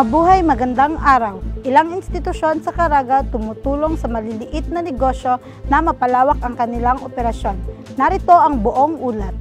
Mabuhay, magandang araw! Ilang institusyon sa Caraga tumutulong sa maliliit na negosyo na mapalawak ang kanilang operasyon. Narito ang buong ulat.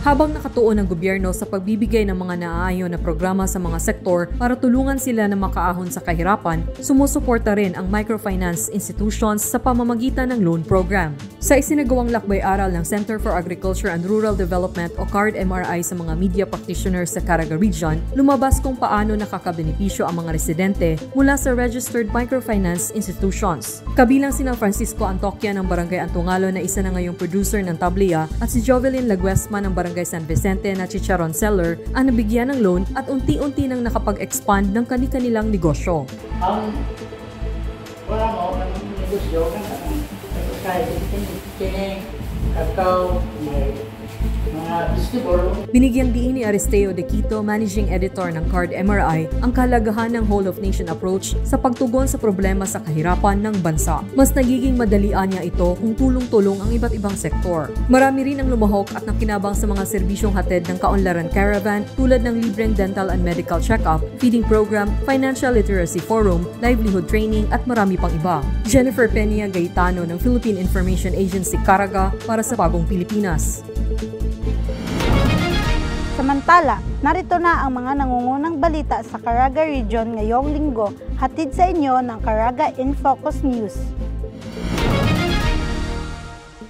Habang nakatuon ang gobyerno sa pagbibigay ng mga naaayon na programa sa mga sektor para tulungan sila na makaahon sa kahirapan, sumusuporta rin ang microfinance institutions sa pamamagitan ng loan program. Sa isinagawang lakbay-aral ng Center for Agriculture and Rural Development o CARD-MRI sa mga media practitioners sa Caraga Region, lumabas kung paano nakakabenepisyo ang mga residente mula sa registered microfinance institutions. Kabilang sina Francisco Antokya ng Barangay Antungalo na isa na ngayong producer ng tableya at si Jovelyn Laguesma ng Barangay San Vicente na chicharon seller ang nabigyan ng loan at unti-unti nang nakapag-expand ng kani-kanilang negosyo. Ang wala mo, ang negosyo, kahit kining, kakao, may mga vegetable. Binigyang diin ni Aristeo De Quito, Managing Editor ng CARD-MRI, ang kahalagahan ng whole-of-nation approach sa pagtugon sa problema sa kahirapan ng bansa. Mas nagiging madalian niya ito kung tulong-tulong ang iba't ibang sektor. Marami rin ang lumahok at nakinabang sa mga serbisyong hatid ng Kaunlaran Caravan tulad ng libreng dental and medical check-up, feeding program, financial literacy forum, livelihood training at marami pang iba. Jennifer Peña Gaetano ng Philippine Information Agency Caraga para sa Bagong Pilipinas. Samantala, narito na ang mga nangungunang balita sa Caraga Region ngayong linggo, hatid sa inyo ng Caraga in Focus News.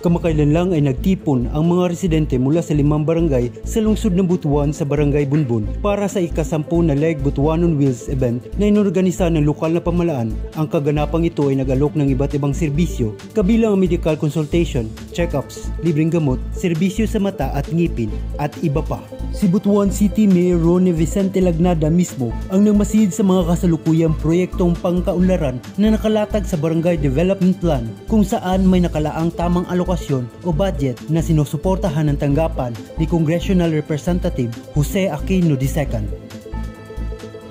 Kamakailan lang ay nagtipon ang mga residente mula sa 5 barangay sa lungsod ng Butuan sa Barangay Bunbun para sa ika-10 na Leg Butuan on Wheels event na inorganisa ng lokal na pamahalaan. Ang kaganapang ito ay nag-alok ng iba't ibang serbisyo, kabilang ang medical consultation, check-ups, libreng gamot, serbisyo sa mata at ngipin, at iba pa. Si Butuan City Mayor Ronnie Vicente Lagnada mismo ang nangmasid sa mga kasalukuyang proyektong pangkaunlaran na nakalatag sa Barangay Development Plan kung saan may nakalaang tamang alokasyon o budget na sinusuportahan ng tanggapan ni Congressional Representative Jose Aquino II.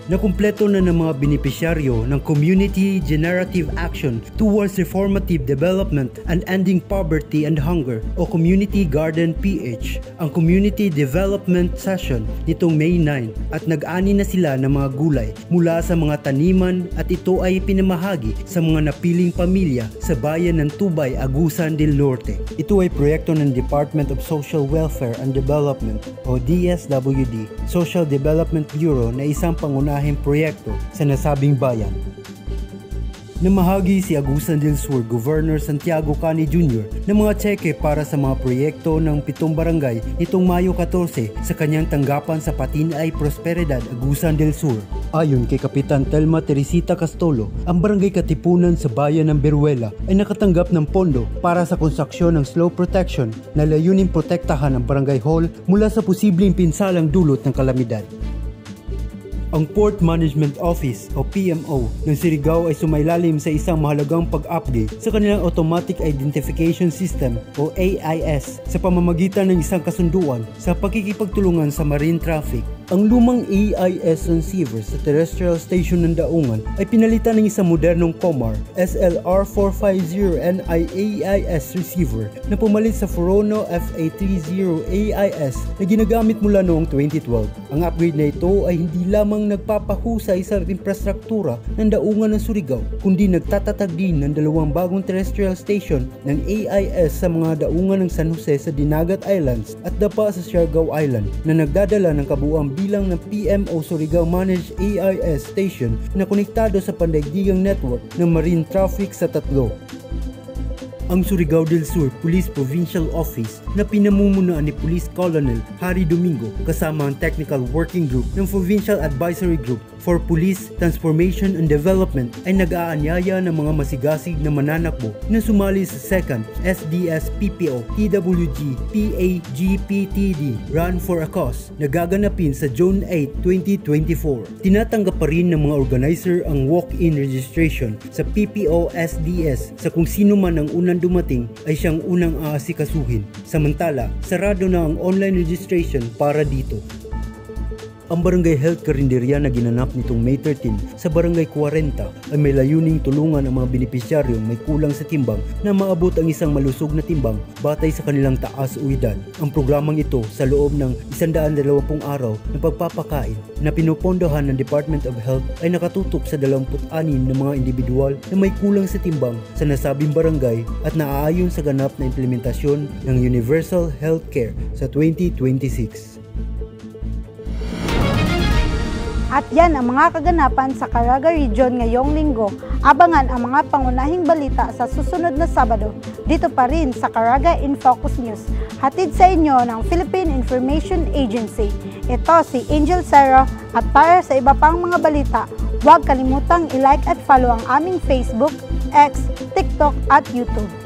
Nakumpleto na ng mga benepisyaryo ng Community Generative Action Towards Reformative Development and Ending Poverty and Hunger o Community Garden PH ang Community Development Session nitong May 9 at nag-ani na sila ng mga gulay mula sa mga taniman at ito ay pinamahagi sa mga napiling pamilya sa bayan ng Tubay, Agusan del Norte. Ito ay proyekto ng Department of Social Welfare and Development o DSWD, Social Development Bureau na isang pangunahing proyekto sa nasabing bayan. Namahagi si Agusan del Sur Governor Santiago Cani Jr. ng mga tseke para sa mga proyekto ng 7 barangay nitong Mayo 14 sa kanyang tanggapan sa Patinay Prosperidad, Agusan del Sur. Ayon kay Kapitan Telma Teresita Castolo, ang barangay Katipunan sa bayan ng Beruela ay nakatanggap ng pondo para sa konstruksyon ng slope protection na layuning protektahan ang barangay hall mula sa posibleng pinsalang dulot ng kalamidad. Ang Port Management Office o PMO ng Surigao ay sumailalim sa isang mahalagang pag-upgrade sa kanilang Automatic Identification System o AIS sa pamamagitan ng isang kasunduan sa pakikipagtulungan sa marine traffic. Ang lumang AIS transceiver sa terrestrial station ng Daungan ay pinalitan ng isang modernong Comar SLR450NI AIS receiver na pumalit sa Furono FA30 AIS na ginagamit mula noong 2012. Ang upgrade na ito ay hindi lamang nagpapahusay sa infrastruktura ng Daungan ng Surigao, kundi nagtatatag din ng 2 bagong terrestrial station ng AIS sa mga daungan ng San Jose sa Dinagat Islands at Dapa sa Siargao Island na nagdadala ng kabuuang bilang ng PMO Surigao Managed AIS Station na konektado sa pandaigdigang network ng marine traffic sa 3. Ang Surigao del Sur Police Provincial Office na pinamumunuan ni Police Colonel Harry Domingo kasama ang Technical Working Group ng Provincial Advisory Group for Police Transformation and Development ay nag-aanyaya ng mga masigasig na mananakbo na sumali sa 2nd SDS PPO TWG PAGPTD Run for a Cause na gaganapin sa June 8, 2024. Tinatanggap pa rin ng mga organizer ang walk-in registration sa PPO SDS sa kung sino man ang unang dumating ay siyang unang aasikasuhin. Samantala, sarado na ang online registration para dito. Ang Barangay Health Karinderya na ginanap nitong May 13 sa Barangay 40 ay may layuning tulungan ang mga benepisyaryong may kulang sa timbang na maabot ang isang malusog na timbang batay sa kanilang taas o edad. Ang programang ito sa loob ng 120 araw na pagpapakain na pinupondohan ng Department of Health ay nakatutok sa 26 na mga individual na may kulang sa timbang sa nasabing barangay at naaayon sa ganap na implementasyon ng Universal Healthcare sa 2026. At yan ang mga kaganapan sa Caraga Region ngayong linggo. Abangan ang mga pangunahing balita sa susunod na Sabado dito pa rin sa Caraga in Focus News. Hatid sa inyo ng Philippine Information Agency. Ito si Angel Serra at para sa iba pang mga balita, huwag kalimutang i-like at follow ang aming Facebook, X, TikTok at YouTube.